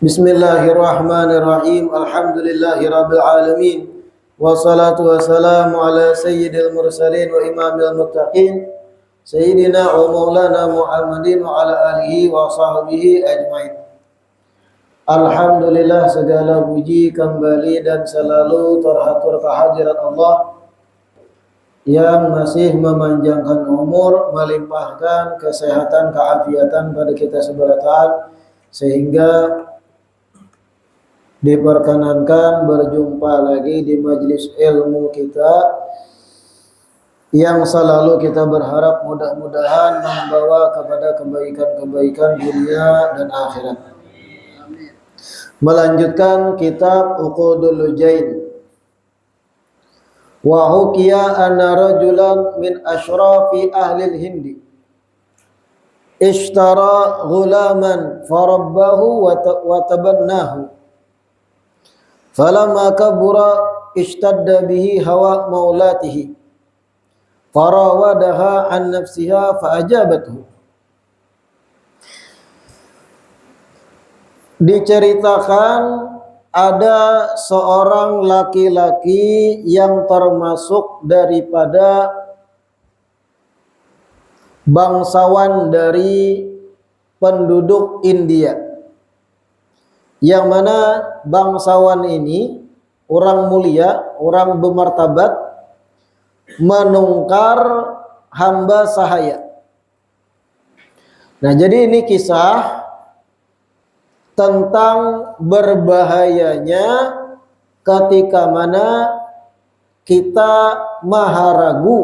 Bismillahirrahmanirrahim. Alhamdulillahirabbil alamin. Wassalatu wassalamu ala sayyidil mursalin wa imamil muttaqin sayyidina wa maulana Muhammadin wa ala alihi wa sahbihi ajmain. Alhamdulillah, segala puji kembali dan selalu terhatur kehadirat Allah yang masih memanjangkan umur, melimpahkan kesehatan, keafiatan pada kita seberatan, sehingga diperkenankan berjumpa lagi di majelis ilmu kita yang selalu kita berharap mudah-mudahan membawa kepada kebaikan-kebaikan dunia dan akhirat. Melanjutkan kitab Uqudul Lujain. Wa hukiya anna rajulan min ashrafi ahli al-Hindi ishtara ghulaman farabbahu wa tabannahu. Falamma kabura ishtadda bihi hawa maulatihi farawadaha an nafsiha faajabathu. Diceritakan ada seorang laki-laki yang termasuk daripada bangsawan dari penduduk India, yang mana bangsawan ini orang mulia, orang bermartabat, menungkar hamba sahaya. Nah, jadi ini kisah tentang berbahayanya ketika mana kita maha ragu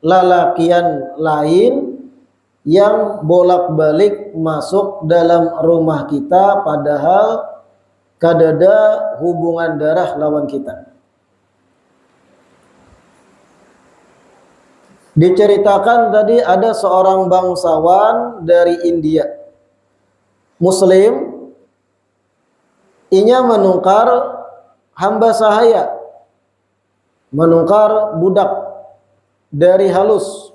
lalakian lain yang bolak-balik masuk dalam rumah kita, padahal kadada hubungan darah lawan kita. Diceritakan tadi ada seorang bangsawan dari India, Muslim, inya menungkar hamba sahaya, menungkar budak dari halus.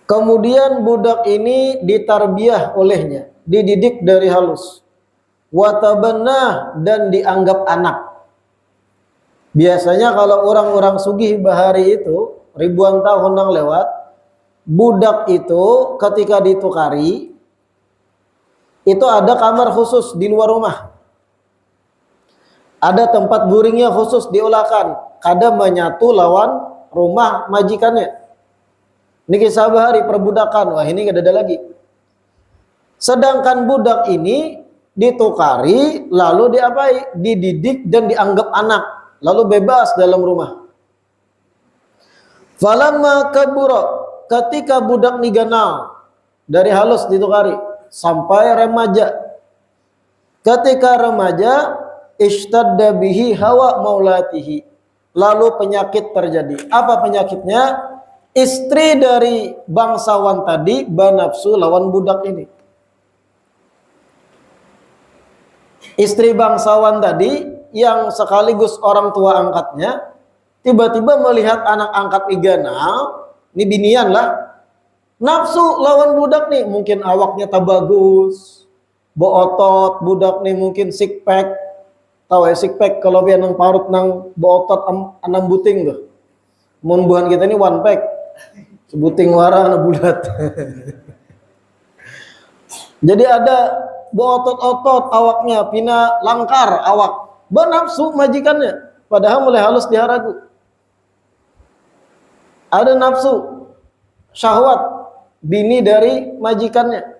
Kemudian budak ini ditarbiyah olehnya, dididik dari halus. Watabannah, dan dianggap anak. Biasanya kalau orang-orang sugih bahari itu, ribuan tahun yang lewat, budak itu ketika ditukari, itu ada kamar khusus di luar rumah. Ada tempat guringnya khusus diolahkan, kadang menyatu lawan rumah majikannya. Ini kisah bahari perbudakan. Wah, ini gak ada lagi. Sedangkan budak ini ditukari, lalu diapai? Dididik dan dianggap anak, lalu bebas dalam rumah. Falamma kabura, ketika budak ni ganal, dari halus ditukari sampai remaja. Ketika remaja, ishtadda bihi hawa maulatihi, lalu penyakit terjadi. Apa penyakitnya? Istri dari bangsawan tadi banafsu lawan budak ini. Istri bangsawan tadi yang sekaligus orang tua angkatnya tiba-tiba melihat anak angkat iganal, ini binian lah, nafsu lawan budak nih. Mungkin awaknya tak bagus, bootot, budak nih mungkin six pack. Tahu ya six pack, kalau biar nang parut nang bootot 6 buting tuh. Mun buhan kita ini one pack. Sebuting warna bulat. Jadi ada beotot-otot awaknya, pina langkar awak, benafsu majikannya, padahal mulai halus diharagu. Ada nafsu syahwat bini dari majikannya.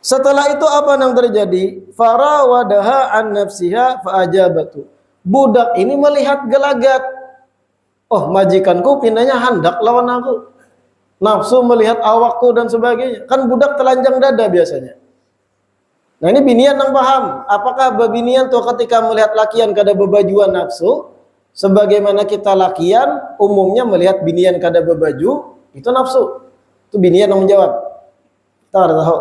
Setelah itu apa yang terjadi? Farawadaha an nafsiha faajabatu. Budak ini melihat gelagat. Oh, majikanku pindahnya handak lawan aku. Nafsu melihat awakku dan sebagainya. Kan budak telanjang dada biasanya. Nah, ini binian yang paham. Apakah babinian tuh ketika melihat lakian kada bebajuan nafsu, sebagaimana kita lakian umumnya melihat binian kada bebaju, itu nafsu. Itu binian yang menjawab. Kita kada tahu.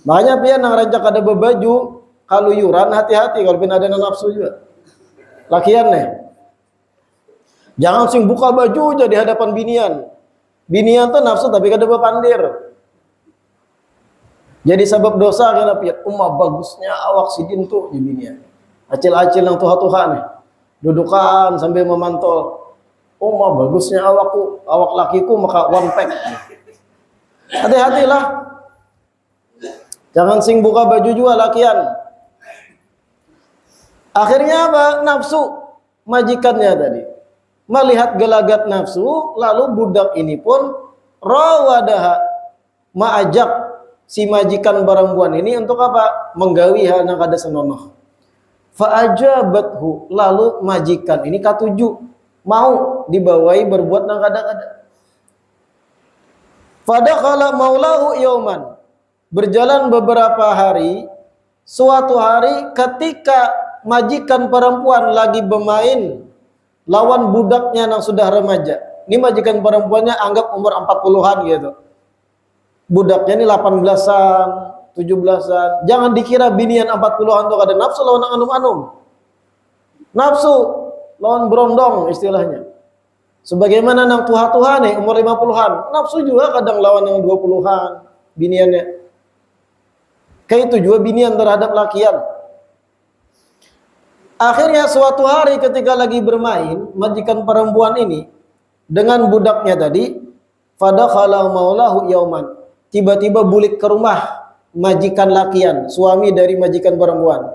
Banyak pian yang rancak kada bebaju, kalau yuran hati-hati kalau pin ada nafsu juga. Lakian nih. Jangan sing buka baju aja di hadapan binian. Binian tuh nafsu tapi kada bepandir. Jadi sebab dosa kena piat. Bagusnya awak sidin tuh di binian. Acil-acil yang tuha-tuha nih. Dudukan sambil memantau. Bagusnya awak lakiku maka one pack. Hati-hatilah. Jangan sing buka baju juga lakian. Akhirnya apa? Nafsu majikannya tadi. Melihat gelagat nafsu, lalu budak ini pun rawadaha, mengajak si majikan perempuan ini untuk apa? Menggawi hana kada senonoh. Fa'ajabathu, lalu majikan ini katuju mau dibawai berbuat nang kada-kada. Fadakhala maulahu yauman, berjalan beberapa hari, suatu hari ketika majikan perempuan lagi bermain lawan budaknya yang sudah remaja. Ini majikan perempuannya anggap umur 40-an gitu. Budaknya ini 18-an, 17-an. Jangan dikira binian 40-an tuh kada nafsu lawan anum-anum. Nafsu lawan berondong istilahnya. Sebagaimana nang tuha-tuha nih umur 50-an, nafsu juga kadang lawan yang 20-an biniannya. Kayak itu juga binian terhadap lakian. Akhirnya suatu hari ketika lagi bermain, majikan perempuan ini dengan budaknya tadi, fadakhala maulahu yauman. Tiba-tiba bulik ke rumah majikan lakian, suami dari majikan perempuan.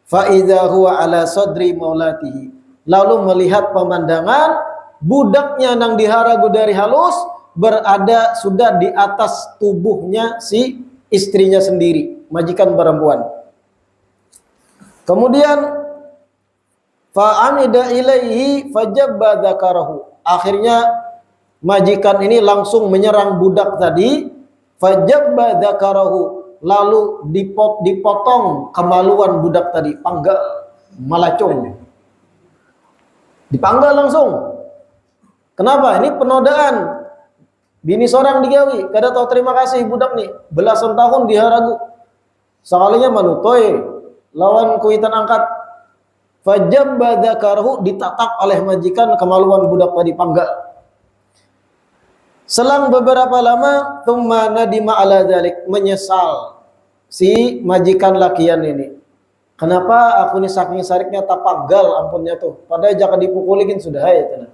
Fa idza huwa ala sadri maulatihi. Lalu melihat pemandangan budaknya nang diharagu dari halus berada sudah di atas tubuhnya si istrinya sendiri, majikan perempuan. Kemudian fa'amida ilaihi fajabba dzakarahu. Akhirnya majikan ini langsung menyerang budak tadi, fajabba dzakarahu, lalu dipotong kemaluan budak tadi, panggal, malacung. Dipanggal langsung. Kenapa? Ini penodaan. Bini seorang digawi, kada tahu terima kasih budak nih, belasan tahun diharagu. Sekalinya manutoy lawan kuitan angkat. Fajabba dzakarahu, ditatak oleh majikan kemaluan budak tadi, panggal. Selang beberapa lama, tsumma nadima ala dzalik, menyesal si majikan lakian ini. Kenapa aku ini saking sariknya tapanggal ampunnya tuh. Padahal jangan dipukulikin sudah ya tenang.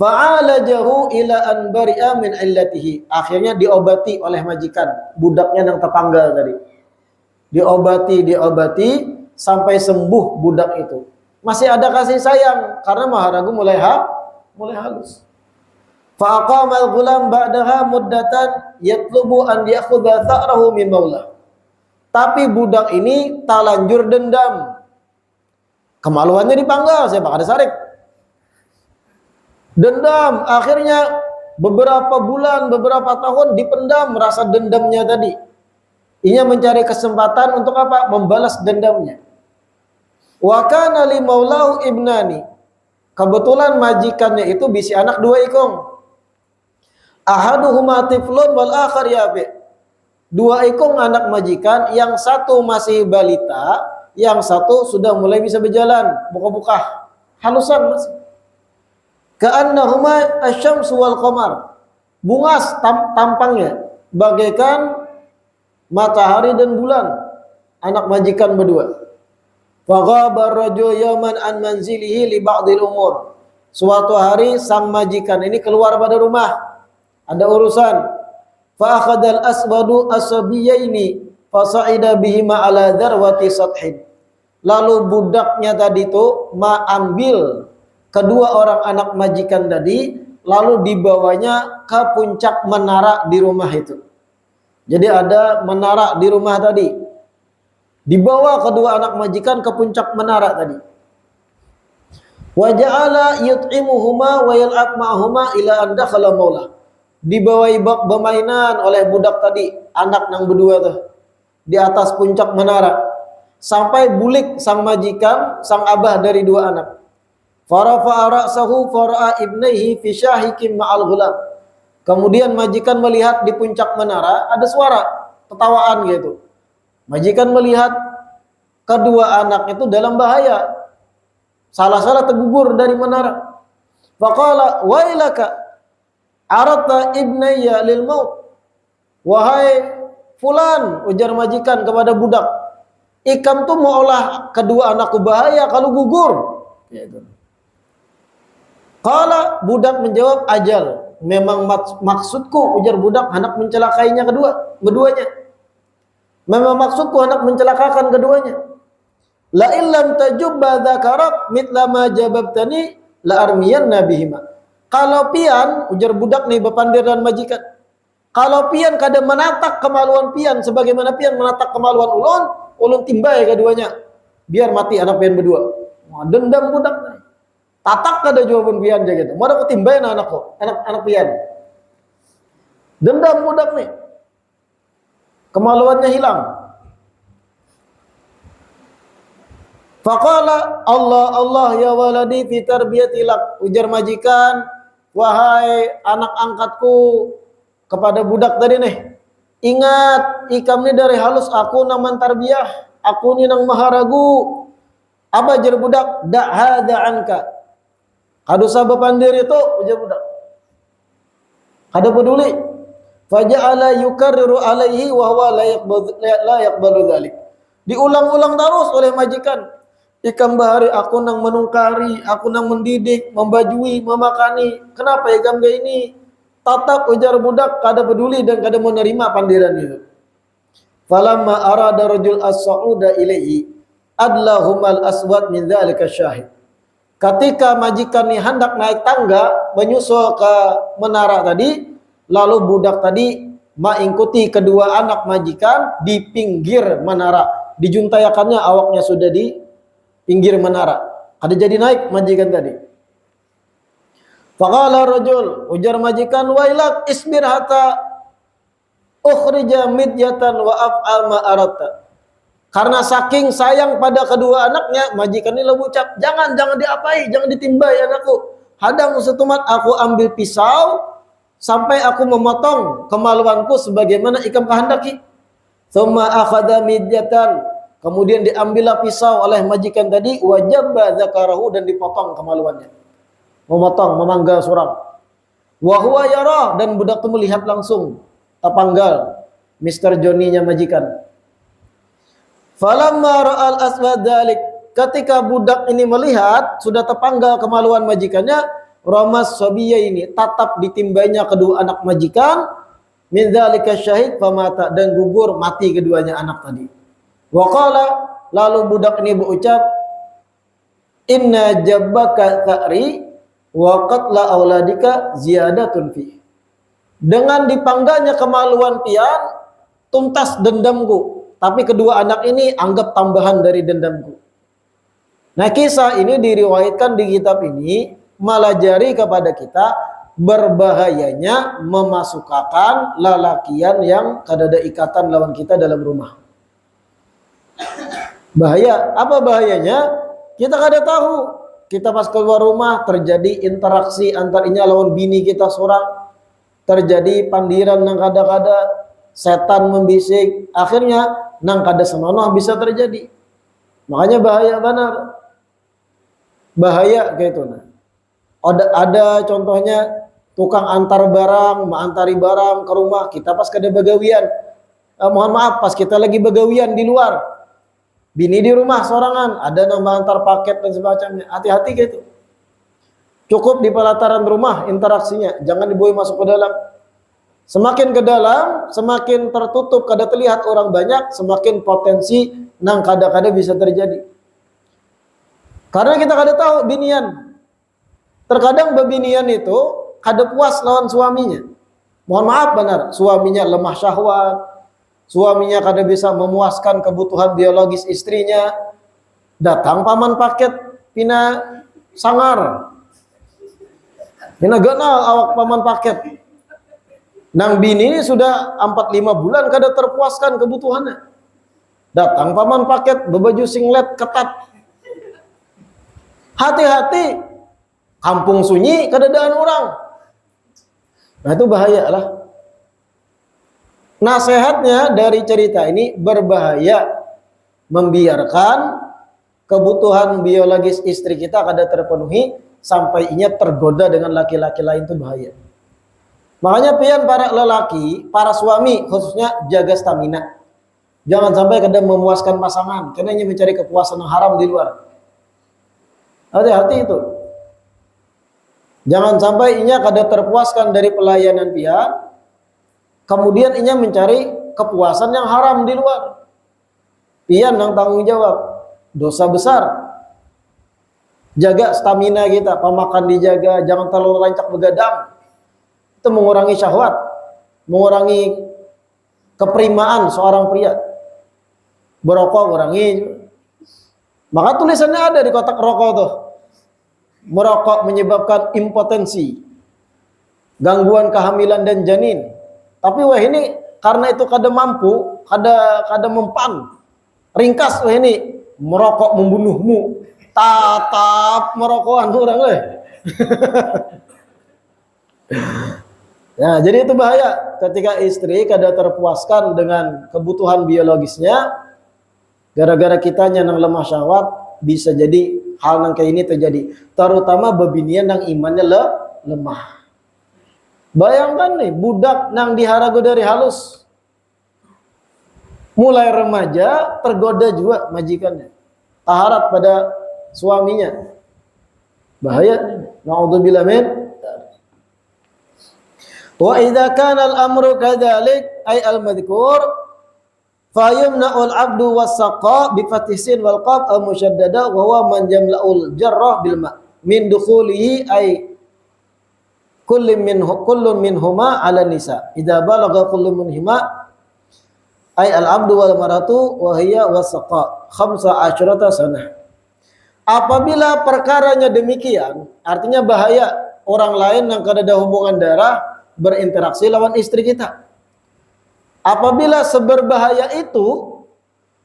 Fa'alajahu ila an bari'a min illatihi. Akhirnya diobati oleh majikan budaknya yang terpanggal tadi. Diobati sampai sembuh budak itu. Masih ada kasih sayang karena maharagu mulai halus. Fa aqama al-ghulam ba'daha muddatan yatlubu an ya'khudha tha'rahu min maulah. Tapi budak ini talanjur dendam. Kemaluannya dipanggal, saya bakal sarik. Dendam, akhirnya beberapa bulan, beberapa tahun dipendam rasa dendamnya tadi. Ia mencari kesempatan untuk apa? Membalas dendamnya. Wa kana li maulahu ibnani. Kebetulan majikannya itu bisi anak dua ikong. Ahaduhuma tiflun wal akhar yafi. Dua ikong anak majikan, yang satu masih balita, yang satu sudah mulai bisa berjalan, buka-buka, halusan masih. Ka'annahuma asy-syamsu wal qamar. Bungas tampangnya bagaikan matahari dan bulan, anak majikan berdua. Faghaba ar-rajul yawman an manzilihi li ba'dil umur. Suatu hari sang majikan ini keluar pada rumah, ada urusan. Fa akhadal aswadu asabiyaini fa sa'ida bihima ala darwati sathin. Lalu budaknya tadi itu ambil kedua orang anak majikan tadi, lalu dibawanya ke puncak menara di rumah itu. Jadi ada menara di rumah tadi. Dibawa kedua anak majikan ke puncak menara tadi. Wa ja'ala yut'imuhuma wa yal'ab ma'huma ila an dakhala maula. Dibawai bak bermainan oleh budak tadi, anak nang berdua tuh, di atas puncak menara. Sampai bulik sang majikan, sang abah dari dua anak. Farafa'a ra'sahu fara'a ibnaihi fi syahikin ma'al ghulam. Kemudian majikan melihat di puncak menara ada suara ketawaan gitu. Majikan melihat kedua anak itu dalam bahaya. Salah-salah tergugur dari menara. Faqala wailaka arata ibnayya lil maut. Wahai Fulan, ujar majikan kepada budak, ikam tuh mau olah kedua anakku bahaya kalau gugur. Gitu. Kalau budak menjawab, ajal, memang maksudku, ujar budak, hendak mencelakainya keduanya. Memang maksudku hendak mencelakakan keduanya. La illam tajubba dzakarak mitla ma jababtani la armiyanna bihima. Kalau pian, ujar budak nih bepandir dan majikan, kalau pian kada menatak kemaluan pian sebagaimana pian menatak kemaluan ulun timbai keduanya biar mati anak pian berdua. Wah, dendam budak nih. Tatak kada jawaban pian aja gitu. Mau aku timbai anakku, anak pian. Dendam budak nih. Kemaluannya hilang. Faqala Allah ya waladi fi tarbiyatilak, ujar majikan, wahai anak angkatku kepada budak tadi nih, ingat ikam ini dari halus aku naman tarbiyah, aku ini nang maharagu. Apa jar budak? Da hadza anka. Kadu sabab pandir itu ujar budak. Kada peduli. Faja'ala yukarriru alaihi wa huwa la yaqbalu dzalik. Diulang-ulang terus oleh majikan. Ikam bahari aku nang menungkari, aku nang mendidik, membajui, memakani. Kenapa ikam kayak ini? Tatap ujar budak kada peduli dan kada menerima pandiran itu. Falamma arada rajul as-sa'uda ilaihi adlahumal aswad min dzalika syahid. Ketika majikan ini hendak naik tangga menyusul ke menara tadi, lalu budak tadi mengikuti kedua anak majikan di pinggir menara. Dijuntayakannya awaknya sudah di pinggir menara. Ada jadi naik majikan tadi. Faqala rajul, ujar majikan, wailak isbir hatta ukhrija midyatan wa af'al ma aratta. Karena saking sayang pada kedua anaknya, majikan ini ucap, jangan diapai, jangan ditimbai anakku. Hadang setumat aku ambil pisau sampai aku memotong kemaluanku sebagaimana ikam kehendaki. Tsumma akhadha midyatan, kemudian diambillah pisau oleh majikan tadi, wajabba zakarahu, dan dipotong kemaluannya. Memotong, memanggal suram. Wa huwa yara, dan budak itu melihat langsung terpanggal Mr. Johnny-nya majikan. Falamma ra'al aswad dzalik, ketika budak ini melihat sudah terpanggal kemaluan majikannya, ramas sabiyya ini tatap ditimbainya kedua anak majikan, min dzalika syahid famata, dan gugur mati keduanya anak tadi. Wa qala, lalu budak ini berucap, inna jabbaka ta'ri wa qatla auladika ziyadatun fi. Dengan dipanggalnya kemaluan pian, tuntas dendamku. Tapi kedua anak ini anggap tambahan dari dendamku. Nah, kisah ini diriwayatkan di kitab ini melajari kepada kita berbahayanya memasukkan lalakian yang kadada ikatan lawan kita dalam rumah. Bahaya. Apa bahayanya? Kita kada tahu. Kita pas keluar rumah terjadi interaksi antarinya lawan bini kita seorang. Terjadi pandiran nang kada-kada, setan membisik. Akhirnya nang kada senonoh bisa terjadi. Makanya bahaya benar. Bahaya kayak itu. Nah. Ada contohnya tukang antar barang, mengantari barang ke rumah, kita pas kada begawian. Mohon maaf, pas kita lagi begawian di luar. Bini di rumah sorangan, ada yang mengantar paket dan sebagainya. Hati-hati gitu. Cukup di pelataran rumah interaksinya, jangan dibawa masuk ke dalam. Semakin ke dalam, semakin tertutup, kada terlihat orang banyak, semakin potensi nang kada-kada bisa terjadi. Karena kita kada tahu binian. Terkadang bebinian itu kada puas lawan suaminya. Mohon maaf benar, suaminya lemah syahwat, suaminya kada bisa memuaskan kebutuhan biologis istrinya. Datang paman paket pina sangar. Pina ganal awak paman paket. Nang bini ini sudah 4-5 bulan kada terpuaskan kebutuhannya. Datang paman paket bebaju singlet ketat. Hati-hati, kampung sunyi kadadaan orang. Nah itu bahaya lah. Nasihatnya dari cerita ini berbahaya membiarkan kebutuhan biologis istri kita kada terpenuhi sampai inya tergoda dengan laki-laki lain, itu bahaya. Makanya pian para lelaki, para suami khususnya jaga stamina. Jangan sampai kadang memuaskan pasangan, karena ingin mencari kepuasan yang haram di luar. Hati-hati itu. Jangan sampai inya kadang terpuaskan dari pelayanan pian, kemudian inya mencari kepuasan yang haram di luar. Pian yang tanggung jawab, dosa besar. Jaga stamina kita, pemakan dijaga, jangan terlalu rancak begadang. Itu mengurangi syahwat, mengurangi keprimaan seorang pria. Berokok kurangi. Maka tulisannya ada di kotak rokok tuh. Merokok menyebabkan impotensi, gangguan kehamilan dan janin. Tapi wah ini karena itu kada mampu, kada mempan. Ringkas wah ini merokok membunuhmu. Tatap merokokan orang weh. Nah, jadi itu bahaya ketika istri kada terpuaskan dengan kebutuhan biologisnya gara-gara kitanya yang lemah syahwat, bisa jadi hal yang kayak ini terjadi, terutama bebinian yang imannya lemah. Bayangkan nih, budak nang diharago dari halus, mulai remaja tergoda juga majikannya, taharat pada suaminya. Bahaya. Naudzubillah min. Wa idza kana al-amru kadzalik ay al-madhkur fa yumna'ul 'abdu was-saqa bi fathisin wal qaf al-musyaddada wa huwa man jamla'ul jarrah bil ma min dukhulihi ay kullun minhuma 'ala nisa idza balagha kullun minhuma ay al-'abdu wal maratu wa hiya was-saqa 15 sanah. Apabila perkaranya demikian, artinya bahaya orang lain yang kada ada hubungan darah berinteraksi lawan istri kita. Apabila seberbahaya itu,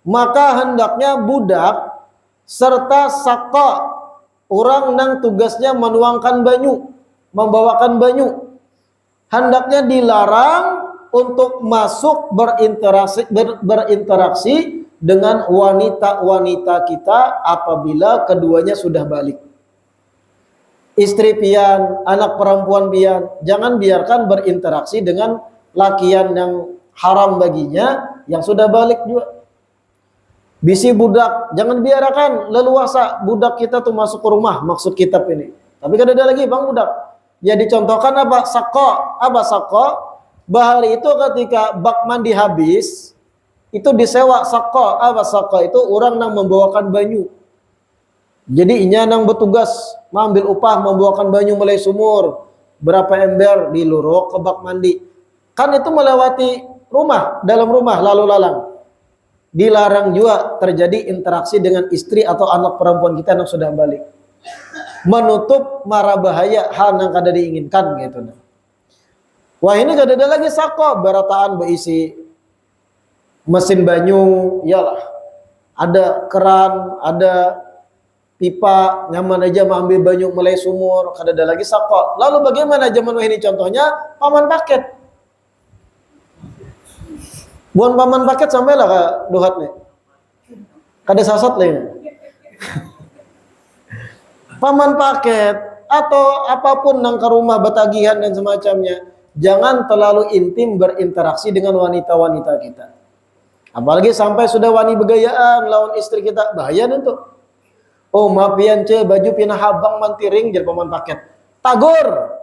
maka hendaknya budak serta saka, orang yang tugasnya menuangkan banyu, membawakan banyu, hendaknya dilarang untuk masuk berinteraksi dengan wanita-wanita kita apabila keduanya sudah balik. Istri pian, anak perempuan pian, jangan biarkan berinteraksi dengan lakian yang haram baginya yang sudah balik juga. Bisi budak, jangan biarkan leluasa budak kita tuh masuk ke rumah, maksud kitab ini. Tapi kan ada lagi bang budak. Ya dicontohkan apa? Sako. Apa sako? Bahari itu ketika bak mandi habis, itu disewa sako. Apa sako? Itu orang yang membawakan banyu. Jadi inya nang bertugas mengambil upah membawakan banyu mulai sumur, berapa ember diluruk ke bak mandi. Kan itu melewati rumah, dalam rumah lalu lalang. Dilarang juga terjadi interaksi dengan istri atau anak perempuan kita yang sudah balik. Menutup mara bahaya hal yang kada diinginkan gitu. Wah ini kada ada lagi sako, berataan berisi mesin banyu, iyalah. Ada keran, ada pipa, nyaman aja mengambil banyu mulai sumur, kada ada lagi sako. Lalu bagaimana zaman ini contohnya? Paman paket. Buan paman paket sampai lah ke duhat nih. Kada sasat lah. Paman paket atau apapun nang ke rumah betagihan dan semacamnya, jangan terlalu intim berinteraksi dengan wanita-wanita kita. Apalagi sampai sudah wani begayaan lawan istri kita, bahaya tentu. Oh mafian ce baju pinah habang mantiring jadi paman paket. Tagur.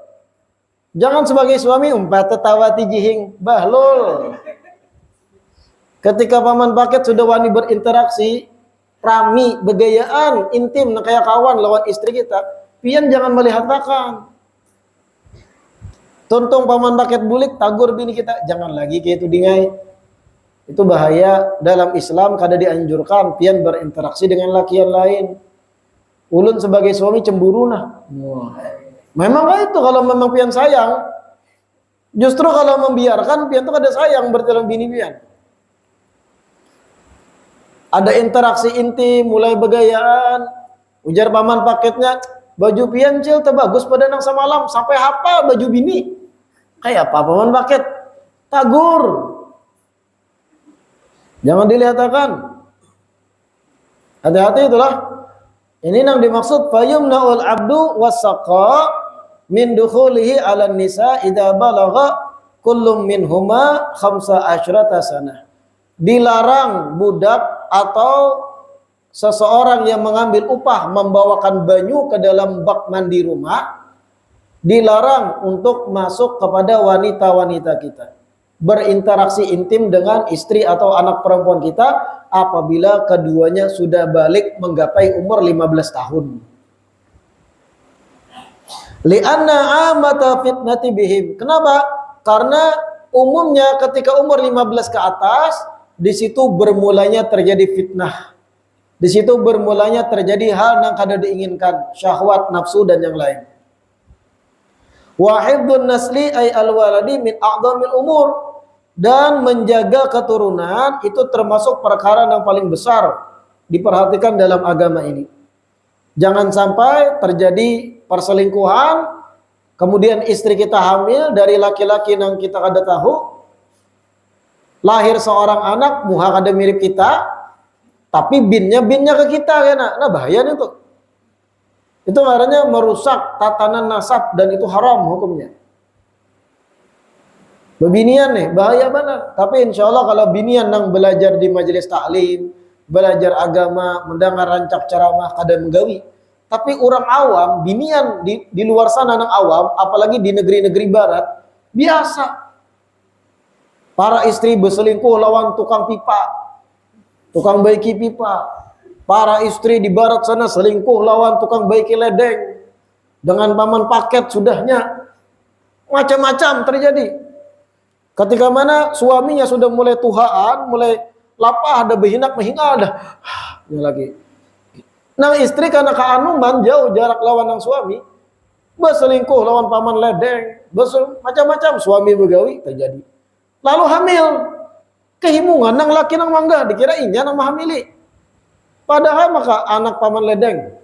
Jangan sebagai suami umpat tetawa tijihing bahlul. Ketika paman paket sudah wani berinteraksi, rami, begayaan, intim, kayak kawan lawan istri kita, pian jangan melihat belakang. Tuntung paman paket bulik, tagur bini kita, jangan lagi kayak itu dingai. Itu bahaya dalam Islam, kada dianjurkan pian berinteraksi dengan laki yang lain. Ulun sebagai suami cemburu nah. Memang itu kalau memang pian sayang. Justru kalau membiarkan pian itu kada sayang berjalan bini pian. Ada interaksi intim, mulai begayaan. Ujar paman paketnya, baju pian cil terbagus pada nang semalam sampai hafal baju bini. Kayak apa paman paket? Tagur. Jangan dilihatkan. Hati-hati itulah. Ini yang dimaksud fayumnaul abdu wasaqa min dukhulihi 'alan nisa idza balagha kullum minhuma 15 sanah. Dilarang budak atau seseorang yang mengambil upah membawakan banyu ke dalam bak mandi rumah, dilarang untuk masuk kepada wanita-wanita kita, berinteraksi intim dengan istri atau anak perempuan kita apabila keduanya sudah balik menggapai umur 15 tahun. Li'anna amata fitnati bihim. Kenapa? Karena umumnya ketika umur 15 ke atas, di situ bermulanya terjadi fitnah. Di situ bermulanya terjadi hal yang kada diinginkan, syahwat, nafsu dan yang lain. Wa hifdzun nasli ay al-waladi min a'dhamil umur, dan menjaga keturunan itu termasuk perkara yang paling besar diperhatikan dalam agama ini. Jangan sampai terjadi perselingkuhan, kemudian istri kita hamil dari laki-laki yang kita kada tahu, lahir seorang anak muha kada mirip kita, tapi binnya ke kita kan. Nah bahaya nih tuh. Itu artinya merusak tatanan nasab dan itu haram hukumnya. Bebinian nih bahaya banget. Tapi insya Allah kalau binian yang belajar di majelis taklim, belajar agama, mendengar rancak ceramah kada menggawi. Tapi orang awam, binian di luar sana nang awam, apalagi di negeri-negeri barat, biasa. Para istri berselingkuh lawan tukang pipa, tukang baiki pipa. Para istri di barat sana selingkuh lawan tukang baiki ledeng. Dengan paman paket sudahnya. Macam-macam terjadi. Ketika mana suaminya sudah mulai tuhaan, mulai lapah, ada berhinak mehingga, ada lagi. Nah istri karena keanuman jauh jarak lawan ng suami, berselingkuh lawan paman ledeng, macam-macam suami begawi terjadi. Lalu hamil, kehimungan nang laki nang mangga, dikira inya nang mahamili. Padahal maka anak paman ledeng.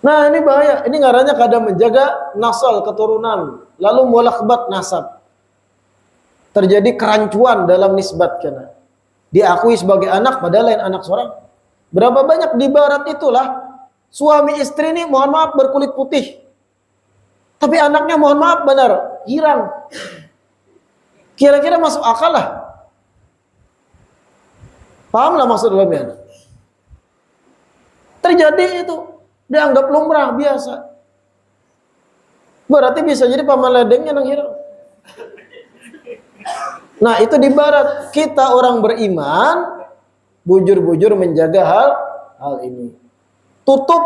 Nah ini bahaya, ini ngarannya kada menjaga nasal keturunan, lalu mulakbat nasab. Terjadi kerancuan dalam nisbat kena. Diakui sebagai anak padahal lain anak seorang. Berapa banyak di barat itulah suami istri ini mohon maaf berkulit putih. Tapi anaknya mohon maaf benar hirang. Kira-kira masuk akal lah. Pahamlah maksud dalamnya. Terjadi itu. Dianggap lumrah biasa. Berarti bisa jadi paman ledengnya yang hirang. Nah itu di barat. Kita orang beriman bujur-bujur menjaga hal ini. Tutup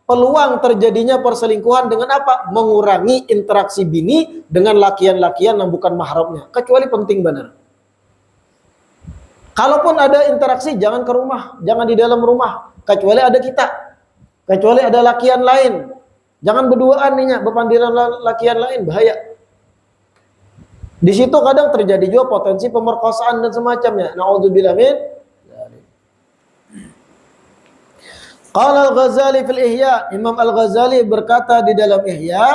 peluang terjadinya perselingkuhan dengan apa? Mengurangi interaksi bini dengan lakian-lakian yang bukan mahramnya. Kecuali penting benar. Kalaupun ada interaksi, jangan ke rumah. Jangan di dalam rumah. Kecuali ada kita. Kecuali ada lakian lain. Jangan berduaan nih, berpandiran lakian lain. Bahaya. Di situ kadang terjadi juga potensi pemerkosaan dan semacamnya. Na'udzubillah min. Qala Al-Ghazali fil Ihya, Imam Al-Ghazali berkata di dalam Ihya,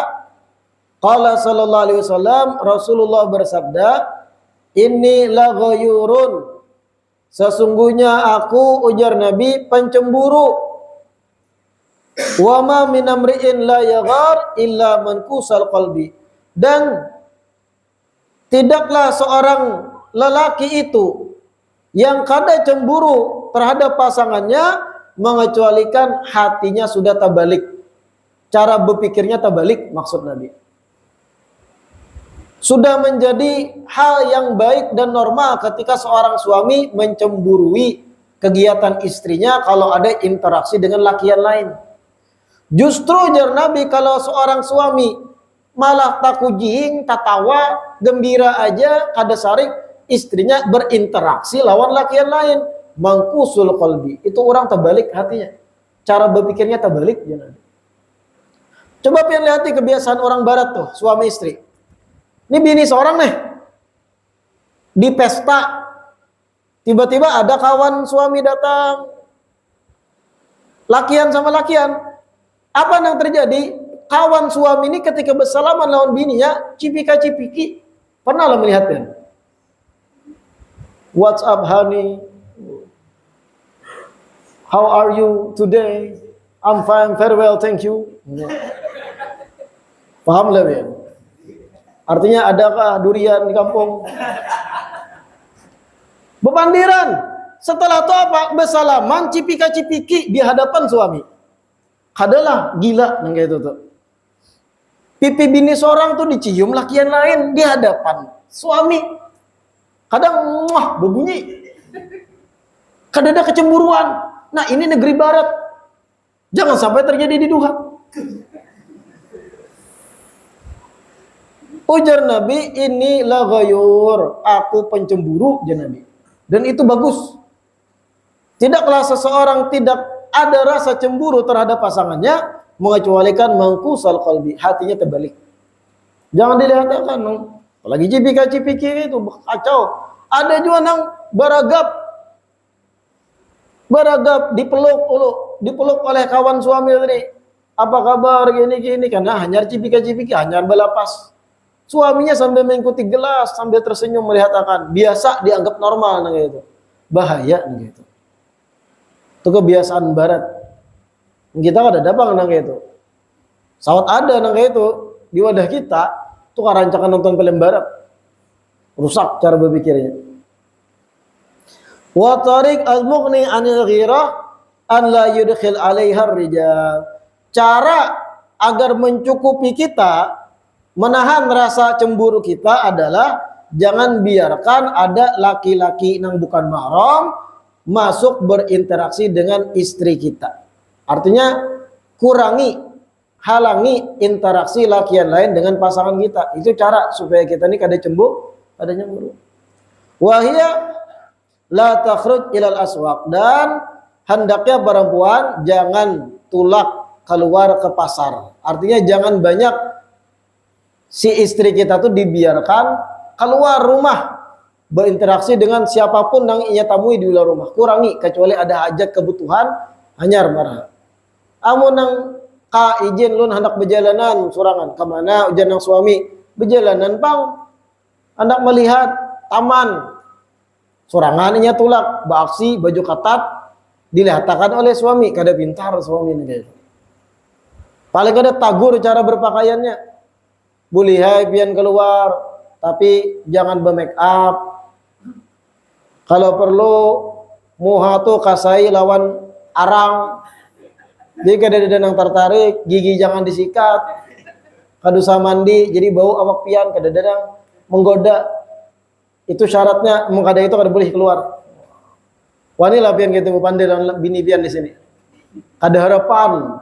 qala sallallahu alaihi wasallam, Rasulullah bersabda, inni la ghayurun, sesungguhnya aku, ujar Nabi, pencemburu. Wa ma min amri'in la yaghar illa man kusal qalbi, dan tidaklah seorang lelaki itu yang kada cemburu terhadap pasangannya mengecualikan hatinya sudah terbalik, cara berpikirnya terbalik, maksud Nabi. Sudah menjadi hal yang baik dan normal ketika seorang suami mencemburui kegiatan istrinya kalau ada interaksi dengan lakian lain. Justru jar Nabi kalau seorang suami malah takujing, tatawa, gembira aja kada sarik istrinya berinteraksi lawan lakian lain. Mangkusul qalbi, itu orang terbalik hatinya, cara berpikirnya terbalik. Jangan. Coba pian lihat kebiasaan orang barat tuh, suami istri. Ini bini seorang nih di pesta, tiba-tiba ada kawan suami datang, lakian sama lakian. Apa yang terjadi? Kawan suami ini ketika bersalaman lawan bininya, cipika-cipiki. Pernah lah melihatnya? What's up honey? How are you today? I'm fine, very well, thank you. Paham lah ya? Artinya adakah durian di kampung? Bebandiran. Setelah itu apa? Bersalaman cipika-cipiki di hadapan suami. Kadalah gila nang kayak itu tuh. Pipi bini seorang tuh dicium lakian lain di hadapan suami. Kadang muah berbunyi. Kadang ada kecemburuan. Nah, ini negeri barat. Jangan sampai terjadi di Duha. Ujar Nabi, ini la ghayur, aku pencemburu, ujar Nabi. Dan itu bagus. Tidaklah seseorang tidak ada rasa cemburu terhadap pasangannya mengecualikan mangkusal qalbi, hatinya terbalik. Jangan dilihatkan, apalagi cipika-cipiki itu kacau. Ada juga nang beragap dipeluk oleh kawan suami tadi. Apa kabar gini karena hanya cipika-cipiki, hanya balapas. Suaminya sambil mengikuti gelas, sambil tersenyum melihatkan. Biasa dianggap normal nang itu. Bahaya nang itu. Itu kebiasaan barat. Kita ada dapat nang itu. Sawat ada nang itu di wadah kita, tuh rancangan nonton film barat. Rusak cara berpikirnya. Wa tariq al-mughni 'anil ghirah an la yudkhil 'alaiha ar-rijal. Cara agar mencukupi kita, menahan rasa cemburu kita adalah jangan biarkan ada laki-laki yang bukan mahram masuk berinteraksi dengan istri kita. Artinya halangi interaksi laki yang lain dengan pasangan kita. Itu cara supaya kita ini kada cemburu, kada cemburu. Wahia la takhruj ilal aswaq, dan hendaknya perempuan jangan tulak keluar ke pasar. Artinya jangan banyak si istri kita tuh dibiarkan keluar rumah berinteraksi dengan siapapun yang ia temui di luar rumah. Kurangi kecuali ada hajat kebutuhan hanyar marah. Amun nang ka izin lun hendak berjalanan surangan kemana ujian nang suami berjalanan pang hendak melihat taman surangan inya tulak baaksi baju ketat dilihatkan oleh suami, kada pintar suami ini. Paling kada tagur cara berpakaiannya. Boleh pian keluar tapi jangan bermake up. Kalau perlu muha tuh kasai lawan arang. Jadi kada nang tertarik, gigi jangan disikat. Kadusa mandi jadi bau awak pian kada nang menggoda. Itu syaratnya, mengkada itu kada boleh keluar. Wanilah pian gitu pandai dan bini pian di sini. Kada harapan.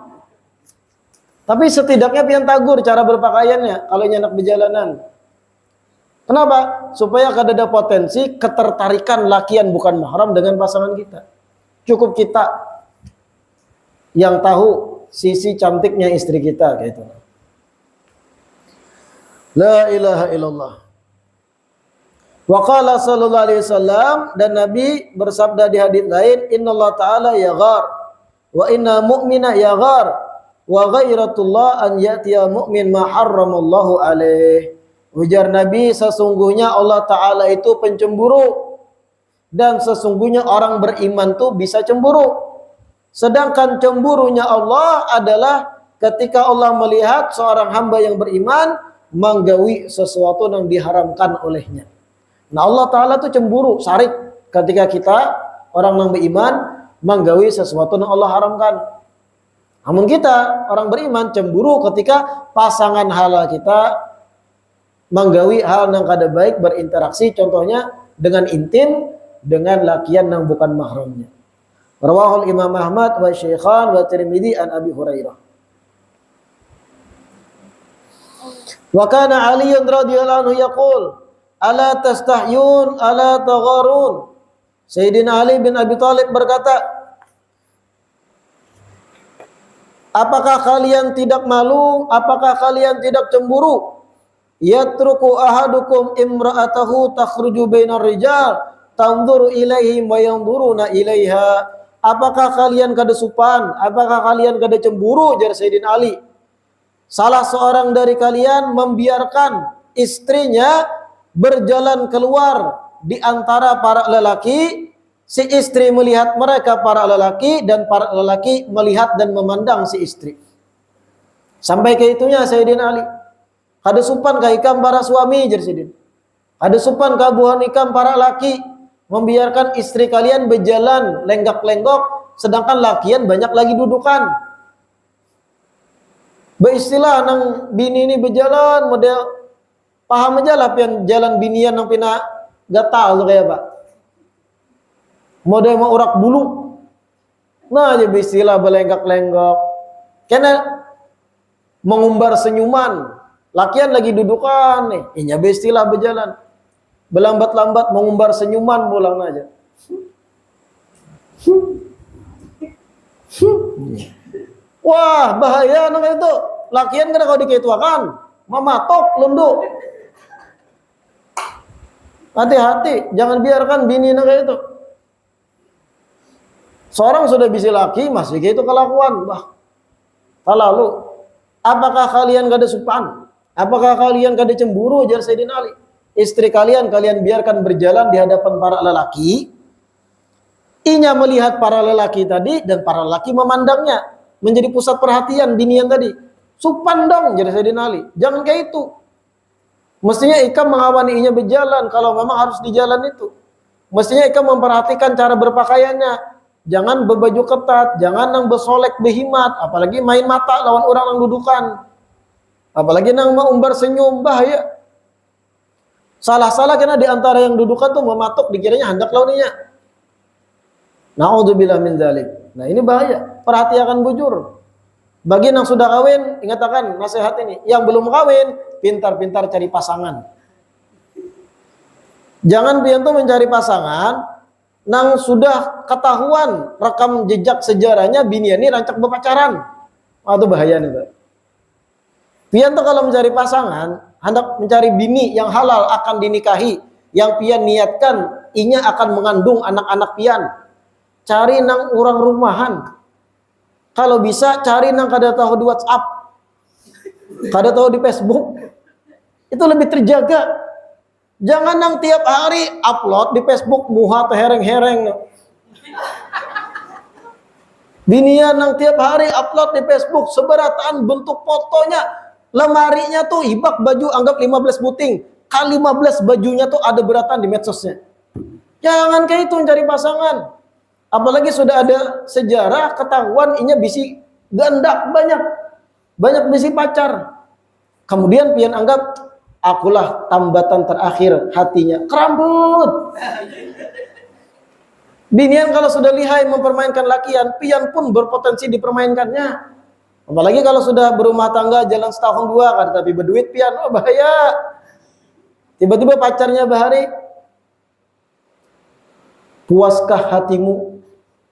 Tapi setidaknya pian tagur cara berpakaiannya kalau nyanak berjalanan. Kenapa? Supaya kada ada potensi ketertarikan lakian bukan mahram dengan pasangan kita. Cukup kita yang tahu sisi cantiknya istri kita gitu. La ilaha illallah. Wa qala sallallahu alaihi wasallam, dan Nabi bersabda di hadis lain, innallaha ta'ala yaghar wa inna mu'mina yaghar wa ghairatullah an ya'tiya mu'min ma harramallahu alaihi. Ujar Nabi, sesungguhnya Allah Ta'ala itu pencemburu dan sesungguhnya orang beriman tuh bisa cemburu. Sedangkan cemburunya Allah adalah ketika Allah melihat seorang hamba yang beriman menggawi sesuatu yang diharamkan olehnya. Nah, Allah Ta'ala tuh cemburu, sarik ketika kita orang yang beriman menggawi sesuatu yang Allah haramkan. Namun kita orang beriman cemburu ketika pasangan halal kita menggawi hal yang kada baik, berinteraksi contohnya dengan intim dengan lakian yang bukan mahramnya. Rawahul Imam Ahmad wa Syaikhan wa Tirmidzi an Abi Hurairah. Wa kana Ali radhiyallahu anhu yaqul, ala tastahyun ala tagharun. Sayyidina Ali bin Abi Thalib berkata, apakah kalian tidak malu? Apakah kalian tidak cemburu? Yatruku ahadukum imra'atahu takhruju bainar rijal tanzuru ilaihim wa yanzuruna ilaiha. Apakah kalian kada supan? Apakah kalian kada cemburu? Jar Sayyidina Ali. Salah seorang dari kalian membiarkan istrinya berjalan keluar di antara para lelaki, si istri melihat mereka para lelaki dan para lelaki melihat dan memandang si istri. Sampai ke itunya Sayyidina Ali. Kada supan ka ikam para suami jar sidin. Kada supan ka buhan ikam para laki membiarkan istri kalian berjalan lenggak-lenggok sedangkan lakian banyak lagi dudukan. Beristilah nang bini ini berjalan model paham aja lah pian jalan binian nang pina gatal tuh kayak Pak. Model mau urak bulu. Nah aja beristilah berlenggak-lenggok. Karena mengumbar senyuman. Lakian lagi dudukan nih. Inya beristilah berjalan. Berlambat-lambat mengumbar senyuman pulang aja. Wah bahaya nang itu. Lakian kena kau diketuakan. Mamatok lunduk. Hati-hati, jangan biarkan bini kayak itu. Seorang sudah bisa laki masih gitu kelakuan, bah. Lalu, apakah kalian gak ada supan? Apakah kalian gak ada cemburu? Jar Sayyidina Ali. Istri kalian biarkan berjalan di hadapan para lelaki. Inya melihat para lelaki tadi dan para lelaki memandangnya menjadi pusat perhatian binian tadi. Supan dong, jar Sayyidina Ali. Jangan kayak itu. Mestinya ikam mengawani inya berjalan kalau memang harus di jalan itu. Mestinya ikam memperhatikan cara berpakaiannya. Jangan berbaju ketat, jangan nang bersolek behimat, apalagi main mata lawan orang yang dudukan. Apalagi nang mengumbar senyum, bahaya. Salah-salah karena di antara yang dudukan tuh mematuk dikiranya hendak launinya. Na'udzubillah min dzalik. Nah, ini bahaya. Perhatikan bujur. Bagi yang sudah kawin, ingatkan nasihat ini. Yang belum kawin, pintar-pintar cari pasangan. Jangan pianto mencari pasangan nang sudah ketahuan rekam jejak sejarahnya bini ini rancak berpacaran. Itu bahaya nih. Pianto kalau mencari pasangan, hendak mencari bini yang halal akan dinikahi, yang pian niatkan inya akan mengandung anak-anak pian. Cari nang orang rumahan. Kalau bisa cari nang kada tahu di WhatsApp, kada tahu di Facebook, itu lebih terjaga. Jangan nang tiap hari upload di Facebook muha hereng-hereng. Binian nang tiap hari upload di Facebook seberataan bentuk fotonya, lemarinya tuh hibak baju anggap 15 buting, kali 15 bajunya tuh ada beratan di medsosnya. Jangan kayak itu mencari pasangan. Apalagi sudah ada sejarah ketahuan inya bisi gandak banyak bisi pacar. Kemudian pian anggap akulah tambatan terakhir hatinya. Kerambut. Binian kalau sudah lihai mempermainkan lakian, pian pun berpotensi dipermainkannya. Apalagi kalau sudah berumah tangga jalan setahun dua kan, tapi berduit pian, oh bahaya. Tiba-tiba pacarnya bahari, puaskah hatimu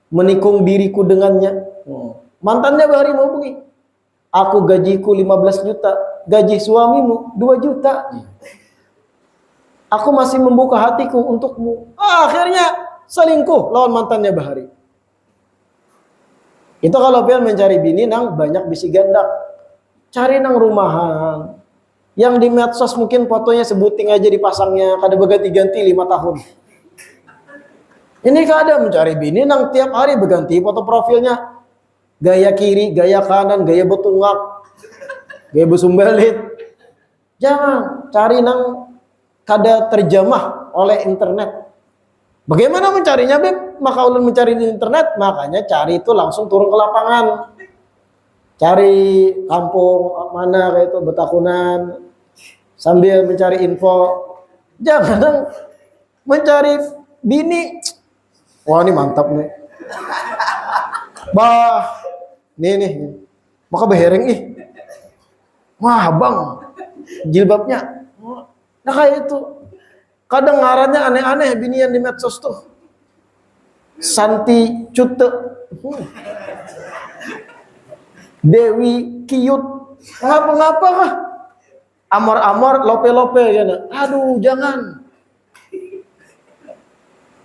menikung diriku dengannya? Mantannya bahari mau bunyi, aku gajiku 15 juta, gaji suamimu 2 juta. Aku masih membuka hatiku untukmu. Akhirnya selingkuh lawan mantannya bahari. Itu kalau pian mencari bini nang banyak bisi gandak. Cari nang rumahan. Yang di medsos mungkin fotonya sebuting aja dipasangnya, kada berganti-ganti 5 tahun. Ini kada mencari bini nang tiap hari berganti foto profilnya. Gaya kiri, gaya kanan, gaya betungak, gaya besumbalit. Jangan cari nang kada terjamah oleh internet. Bagaimana mencarinya, Beb? Maka ulun mencari di internet, makanya cari itu langsung turun ke lapangan. Cari kampung mana kayak itu, betakunan, sambil mencari info. Jangan mencari bini. Wah, ini mantap nih. Bah, nih. Maka behereng ih. Wah, Bang. Jilbabnya. Nah kayak itu. Kadang ngarannya aneh-aneh binian di medsos tuh. Santi Cute. Dewi Kiyut. Ngapa-ngapa kah? Amor-amor, lope-lope ya. Aduh, jangan.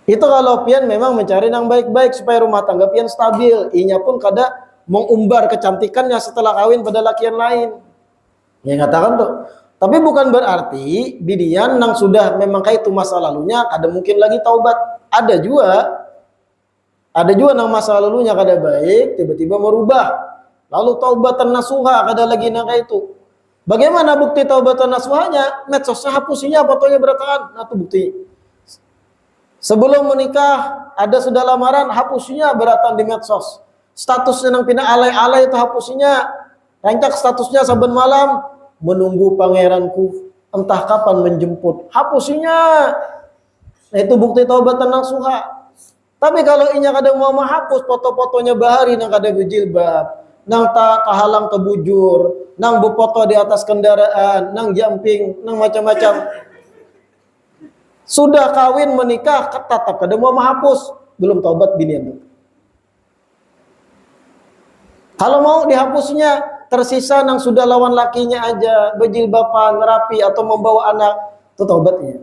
Itu kalau pian memang mencari yang baik-baik supaya rumah tangga pian stabil. Inya pun kada mengumbar kecantikannya setelah kawin pada lakian lain. Ya katakan tuh. Tapi bukan berarti bidian nang sudah memang kayak itu masa lalunya kada mungkin lagi taubat. Ada juga nang masa lalunya kada baik tiba-tiba merubah. Lalu taubatan nasuha kada lagi nang kayak itu. Bagaimana bukti taubatan nasuhanya? Medsosnya hapusinya, fotonya berataan. Nah, itu bukti. Sebelum menikah, ada sudah lamaran, hapusinya beratan di medsos. Statusnya nang pina alay-alay itu hapusinya. Rancak statusnya saben malam, menunggu pangeranku, entah kapan menjemput. Hapusinya. Nah, itu bukti taubatan nasuha. Tapi kalau inya kadang mau menghapus foto-fotonya bahari nang kada berjilbab, nang tahalang kebujur, nang befoto di atas kendaraan, nang jumping, nang macam-macam. Sudah kawin menikah, tetap kada mau menghapus, belum taubat binian. Kalau mau dihapusnya, tersisa nang sudah lawan lakinya aja, berjilbaban, rapi atau membawa anak, itu taubatnya.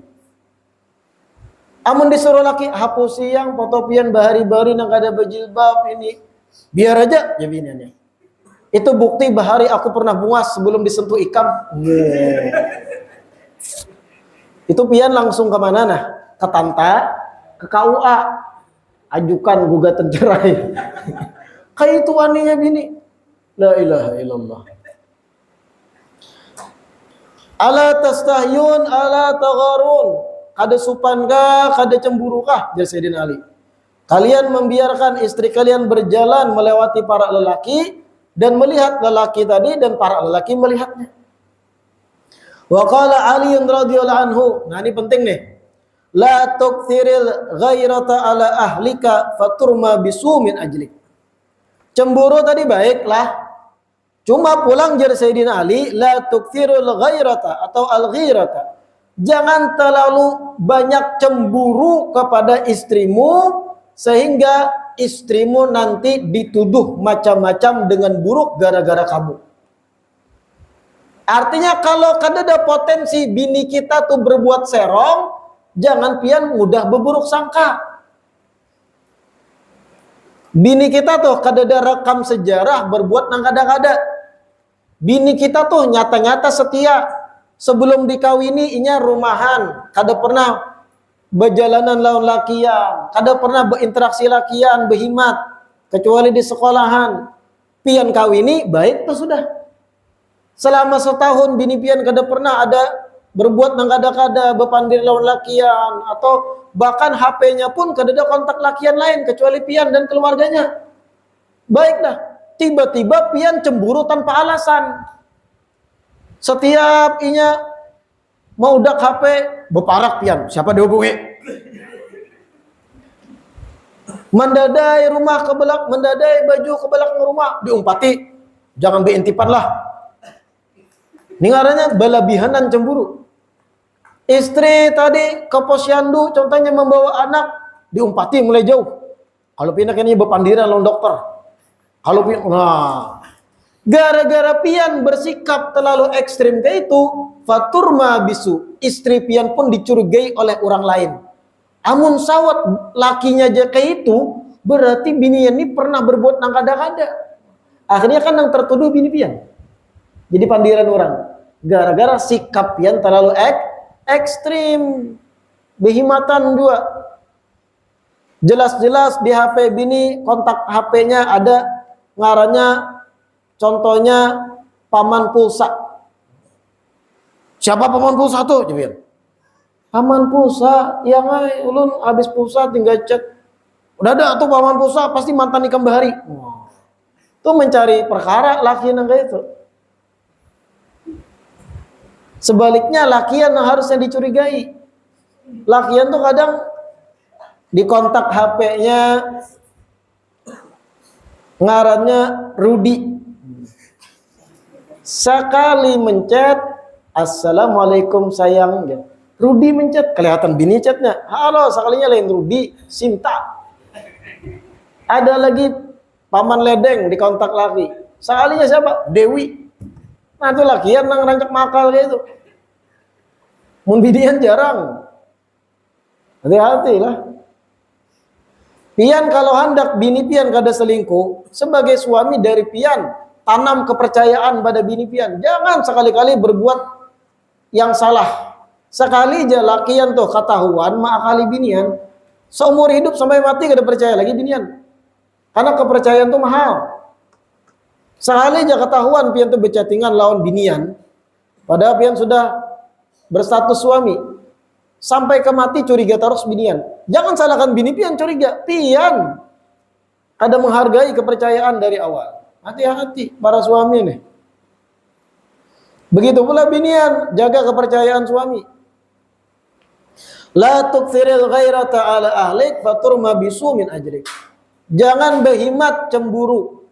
Amun disuruh laki hapusi yang foto pian bahari-bahari nang kada berjilbab ini, biar aja ya biniannya. Itu bukti bahari aku pernah buas sebelum disentuh ikam. Itu pian langsung ke mana nah? Ke Tanta, ke KUA, ajukan gugatan cerai. Kayak itu aninya bini. La ilaha illallah. Ala tastahyun ala tagharun. Kada supan kah, kada cemburu kah? Jadi Sayyidina Ali. Kalian membiarkan istri kalian berjalan melewati para lelaki dan melihat lelaki tadi dan para lelaki melihatnya. Wa qala Ali radhiyallahu anhu. Nah, ini penting nih. La tukthiril ghairata ala ahlika faturma bisu min ajlik. Cemburu tadi baiklah. Cuma pulang jadi Sayyidina Ali, la tukthiril ghairata atau al-ghirata. Jangan terlalu banyak cemburu kepada istrimu sehingga istrimu nanti dituduh macam-macam dengan buruk gara-gara kamu. Artinya kalau ada potensi bini kita tuh berbuat serong, jangan pian mudah berburuk sangka. Bini kita tuh kada ada rekam sejarah berbuat nang kada-kada. Bini kita tuh nyata-nyata setia. Sebelum dikawini inya rumahan, kada pernah berjalanan lawan lakian, kada pernah berinteraksi lakian, berhimat, kecuali di sekolahan. Pian kawini, baik tuh sudah. Selama setahun bini pian kada pernah ada berbuat nang kada-kada, berpandir lawan lakian, atau bahkan HP-nya pun kada ada kontak lakian lain, kecuali pian dan keluarganya. Baik dah, tiba-tiba pian cemburu tanpa alasan. Setiap inya mau dak HP, beparak pian, siapa dihubungi? Mendadai rumah ke belak, mendadai baju ke belakang rumah, diumpati. Jangan beintipan lah. Ini ngarannya balabihanan cemburu. Istri tadi ke posyandu, contohnya membawa anak, diumpati mulai jauh. Kalau pian ini bepandiran lawan dokter. Kalau pian, nah, gara-gara pian bersikap terlalu ekstrim kayak itu, faturma bisu, istri pian pun dicurigai oleh orang lain. Amun sawat lakinya aja kayak itu, berarti bini ini pernah berbuat nang kada-kada. Akhirnya kan yang tertuduh bini pian. Jadi pandiran orang. Gara-gara sikap pian terlalu ekstrim. Behimatan juga. Jelas-jelas di HP bini, kontak HP-nya ada ngarannya, contohnya paman pulsa. Siapa paman pulsa tuh? Jemir. Paman pulsa, yang ulun habis pulsa tinggal chat. Udah ada tuh paman pulsa, pasti mantan ikam bahari. Tuh mencari perkara laki yang kayak itu. Sebaliknya lakian yang harusnya dicurigai. Lakian tuh kadang di kontak HP-nya ngarannya Rudi. Sekali mencet, assalamualaikum sayang. Rudi mencet, kelihatan bini chatnya. Halo, sekalinya lain Rudi, Sinta. Ada lagi paman ledeng di kontak laki. Sekalinya siapa? Dewi. Nah itu lakian nang rancak makal kayak itu. Mun binian jarang. Hati-hati lah. Pian kalau hendak bini pian kada selingkuh, sebagai suami dari pian, tanam kepercayaan pada bini pian. Jangan sekali-kali berbuat yang salah. Sekali aja lakian tuh ketahuan mengakali binian, seumur hidup sampai mati kada percaya lagi binian. Karena kepercayaan tuh mahal. Sekali aja ketahuan pian tuh berchattingan lawan binian, Padahal pian sudah berstatus suami. Sampai ke mati curiga terus binian. Jangan salahkan bini pian curiga. Pian ada menghargai kepercayaan dari awal. Hati-hati para suami nih. Begitu pula binian, jaga kepercayaan suami. La tukthiril ghairata ala ahlik faturma bisu min ajrik. Jangan berhimat cemburu.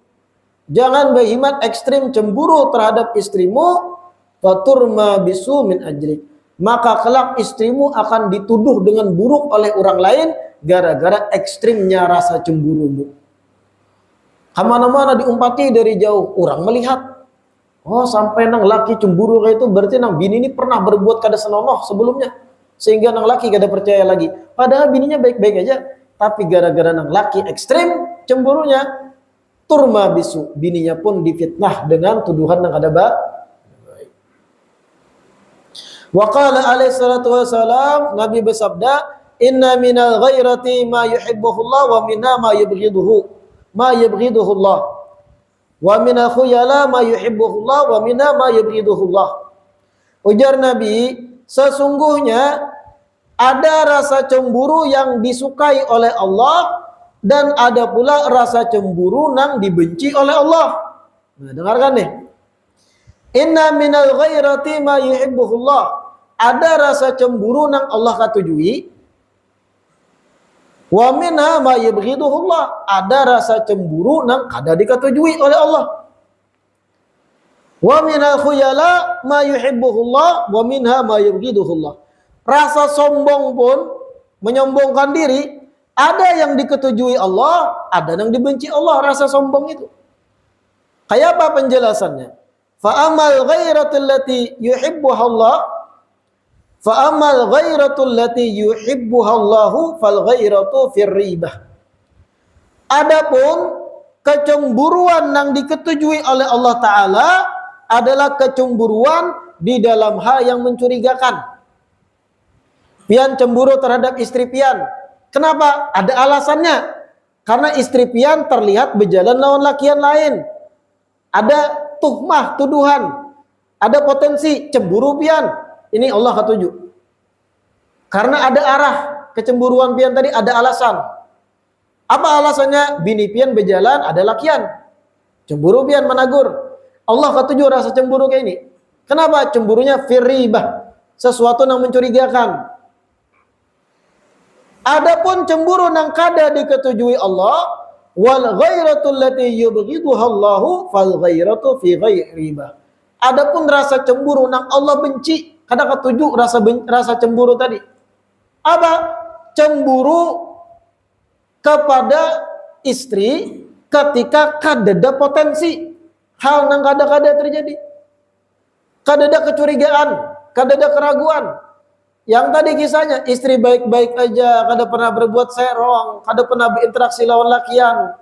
Jangan berhimat ekstrim cemburu terhadap istrimu, faturma bisu min ajrik. Maka kelak istrimu akan dituduh dengan buruk oleh orang lain gara-gara ekstrimnya rasa cemburumu. Kemana-mana diumpati dari jauh, orang melihat. Oh, sampai nang laki cemburu kayak itu berarti nang bini ini pernah berbuat kada senonoh sebelumnya. Sehingga nang laki kada percaya lagi. Padahal bininya baik-baik aja. Tapi gara-gara nang laki ekstrim cemburunya, turma bisu. Bininya pun difitnah dengan tuduhan nang kada baik. Wa qala alaihi salatu wassalam, Nabi bersabda, inna minal ghairati ma yuhibbuhullah wa minna ma yubghiduhu. Ma yubghiduhullah. Wa minal khuyala ma yuhibbuhullah wa minna ma yubghiduhullah. Ujar Nabi, sesungguhnya ada rasa cemburu yang disukai oleh Allah dan ada pula rasa cemburu yang dibenci oleh Allah. Nah, dengarkan nih. Inna minal ghairati ma yuhibbuhullah. Ada rasa cemburu yang Allah katujui. Wa minha ma yubghiduhullah. Ada rasa cemburu yang kada dikatujui oleh Allah. Wa minal khuyala ma yuhibbuhullah wa minha ma yubghiduhullah. Rasa sombong pun, menyombongkan diri, ada yang diketujui Allah, ada yang dibenci Allah, rasa sombong itu. Kayak apa penjelasannya? Fa amal ghairatul lati yuhibbuhallah, fa amal ghairatul lati yuhibbuhallahu fal ghairatu fir ribah. Adapun kecemburuan yang diketujui oleh Allah Ta'ala adalah kecemburuan di dalam hal yang mencurigakan. Pian cemburu terhadap istri pian. Kenapa? Ada alasannya. Karena istri pian terlihat berjalan lawan lakian lain. Ada tuhmah, tuduhan. Ada potensi cemburu pian. Ini Allah ketujuh. Karena ada arah kecemburuan pian tadi, ada alasan. Apa alasannya? Bini pian berjalan, ada lakian. Cemburu pian menagur. Allah ketujuh rasa cemburu kayak ini. Kenapa? Cemburunya firribah. Sesuatu yang mencurigakan. Adapun cemburu nang kada diketujui Allah, wal ghairatul lati yubghiduha Allahu fal ghairatu fi ghairibah. Adapun rasa cemburu nang Allah benci, kada ketuju rasa cemburu tadi. Apa? Cemburu kepada istri ketika kada ada potensi hal nang kada terjadi. Kada ada kecurigaan, kada ada keraguan. Yang tadi kisahnya, istri baik-baik aja, kada pernah berbuat serong, kada pernah berinteraksi lawan lakian.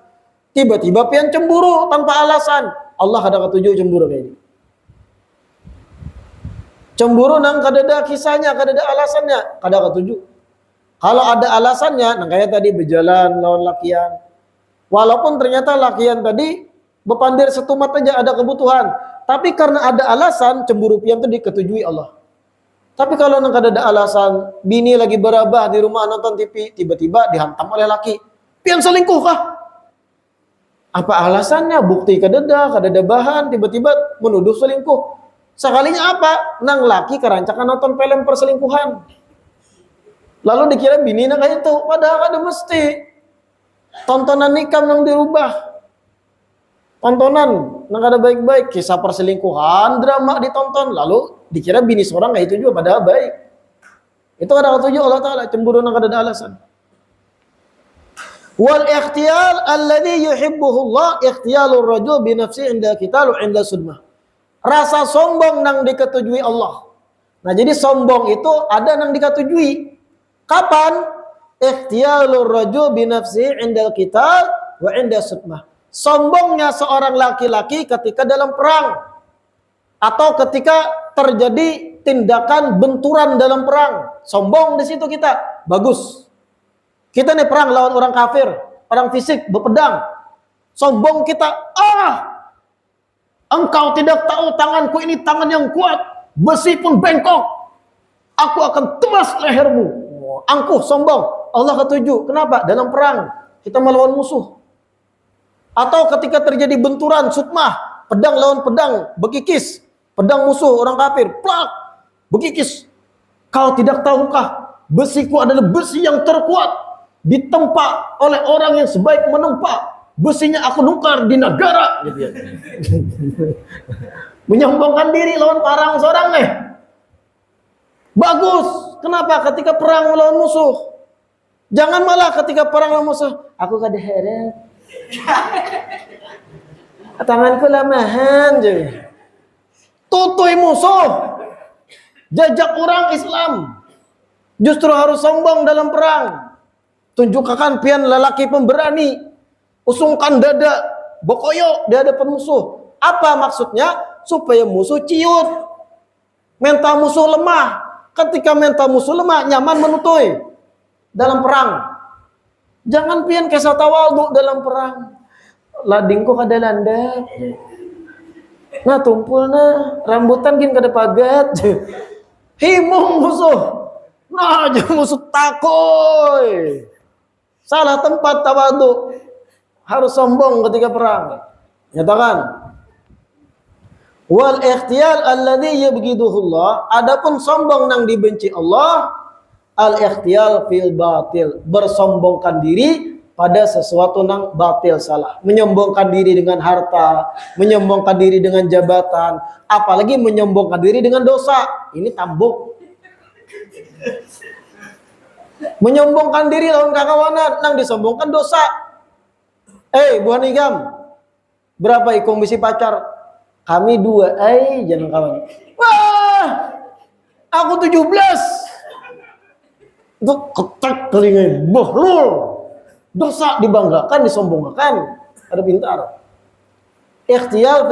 Tiba-tiba pian cemburu tanpa alasan. Allah kada ketujuh cemburu kayak ini. Cemburu nang kada ada kisahnya, kada ada alasannya, kada ketujuh. Kalau ada alasannya, nang kayak tadi berjalan lawan lakian. Walaupun ternyata lakian tadi bepandir setumat aja ada kebutuhan, tapi karena ada alasan, cemburu pian itu diketujui Allah. Tapi kalau nang kada ada alasan, bini lagi berabah di rumah nonton TV, tiba-tiba dihantam oleh laki. Pian selingkuh kah? Apa alasannya? Bukti kada ada bahan, tiba-tiba menuduh selingkuh. Sekalinya apa? Nang laki kerancakan nonton film perselingkuhan. Lalu dikira bini nang kayak itu, padahal ada mesti. Tontonan nikam nang dirubah. Tontonan nang kada baik-baik, kisah perselingkuhan, drama ditonton, lalu dikira bini seorang kayak itu juga padahal baik. Itu ada ketujuh Allah Ta'ala, cemburu nang kada ada alasan. Wal ikhtiyal alladhi yuhibbuhu Allah ikhtiyalur rajul bi nafsi inda qitalu inda sudmah. Rasa sombong nang diketujui Allah. Nah, jadi sombong itu ada nang diketujui. Kapan? Ikhtiyalur rajul bi nafsi inda qital wa inda sudmah. Sombongnya seorang laki-laki ketika dalam perang atau ketika terjadi tindakan benturan dalam perang. Sombong di situ kita. Bagus. Kita nih perang lawan orang kafir, perang fisik, berpedang. Sombong kita, engkau tidak tahu tanganku ini tangan yang kuat. besi pun bengkok, aku akan temas lehermu. Angkuh, sombong. Allah ketujuh. Kenapa? Dalam perang kita melawan musuh. Atau ketika terjadi benturan, sukmah, pedang lawan pedang, bekikis, pedang musuh orang kafir, plak, bekikis. Kau tidak tahukah besiku adalah besi yang terkuat, ditempa oleh orang yang sebaik menempa. Besinya aku nukar di negara. Menyombongkan diri lawan parang seorang nih. Bagus. Kenapa? Ketika perang melawan musuh. Jangan malah ketika perang lawan musuh, aku kada harap. Tanganku lamahan je. Tutui musuh. Jajak orang Islam. Justru harus sombong dalam perang. Tunjukkan pian lelaki pemberani. Usungkan dada, bokoyo di hadapan musuh. Apa maksudnya? Supaya musuh ciut. Mental musuh lemah. Ketika mental musuh lemah, nyaman menutui dalam perang. Jangan pian kesal tawaldu dalam perang. Ladingku kada landap. Nah tumpulna rambutan gin kada pagat. Himung musuh. Nah aja musuh takoy. Salah tempat tawadu. Harus sombong ketika perang. Nyatakan. Wal ikhtiyal alladhi yabghiduhullah. Adapun sombong nang dibenci Allah, al ikhtiyal fil batil, bersombongkan diri pada sesuatu nang batil salah. Menyombongkan diri dengan harta, menyombongkan diri dengan jabatan, apalagi menyombongkan diri dengan dosa. Ini tambuk. Menyombongkan diri lawan kakawanan nang disombongkan dosa. Bu Hanigam, berapa ikung bisi pacar? Kami 2, jangan kawan. Wah, aku 17. Itu ketek telinga, bohlul. Dosa dibanggakan, disombongkan. Ada pintar. Ikhtiyal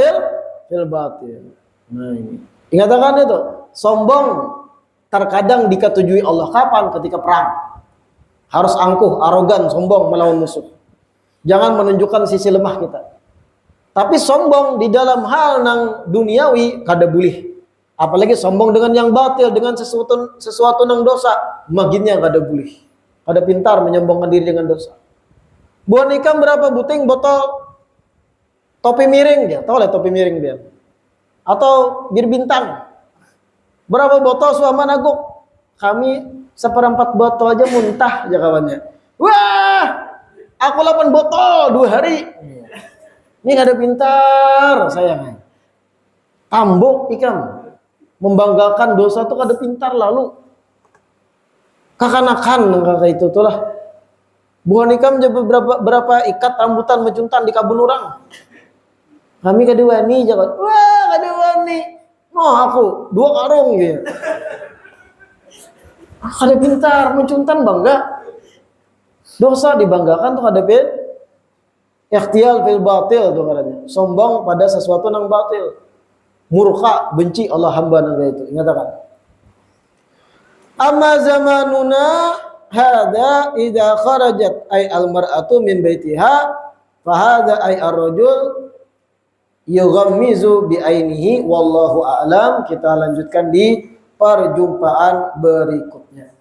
fil batil. Nah ini. Ingatkan itu, sombong terkadang diketujui Allah kapan? Ketika perang. Harus angkuh, arogan, sombong melawan musuh. Jangan menunjukkan sisi lemah kita. Tapi sombong di dalam hal nang duniawi kada boleh. Apalagi sombong dengan yang batil, dengan sesuatu nang dosa, maginnya kada boleh. Kada pintar menyombongkan diri dengan dosa. Buah nikah berapa buting botol topi miring dia? Tahu lah topi miring dia. Atau bir bintang. Berapa botol suama naguk? Kami 1/4 botol aja muntah aja kawannya. Wah! Aku 8 botol 2 hari. Ini gak ada pintar sayang. Tambuk ikan. Membanggakan dosa tuh kada pintar lalu. Kakanakan kakak itu tuh lah. Bukan ikam berapa ikat rambutan mencuntan di kabun orang. Kami kada wani jangan. Wah kada wani. Mau aku 2 karung gitu. Kada pintar mencuntan bangga. Dosa dibanggakan tuh hadapin ikhtiyal fil batil tuh katanya. Sombong pada sesuatu yang batil. Murka, benci Allah hamba nang itu. Ingatkan. Amma zamanuna hadza idza kharajat ay al mar'atu min baitiha fa hadza ay ar-rajul yughammizu bi ainihi wallahu a'lam. Kita lanjutkan di perjumpaan berikutnya.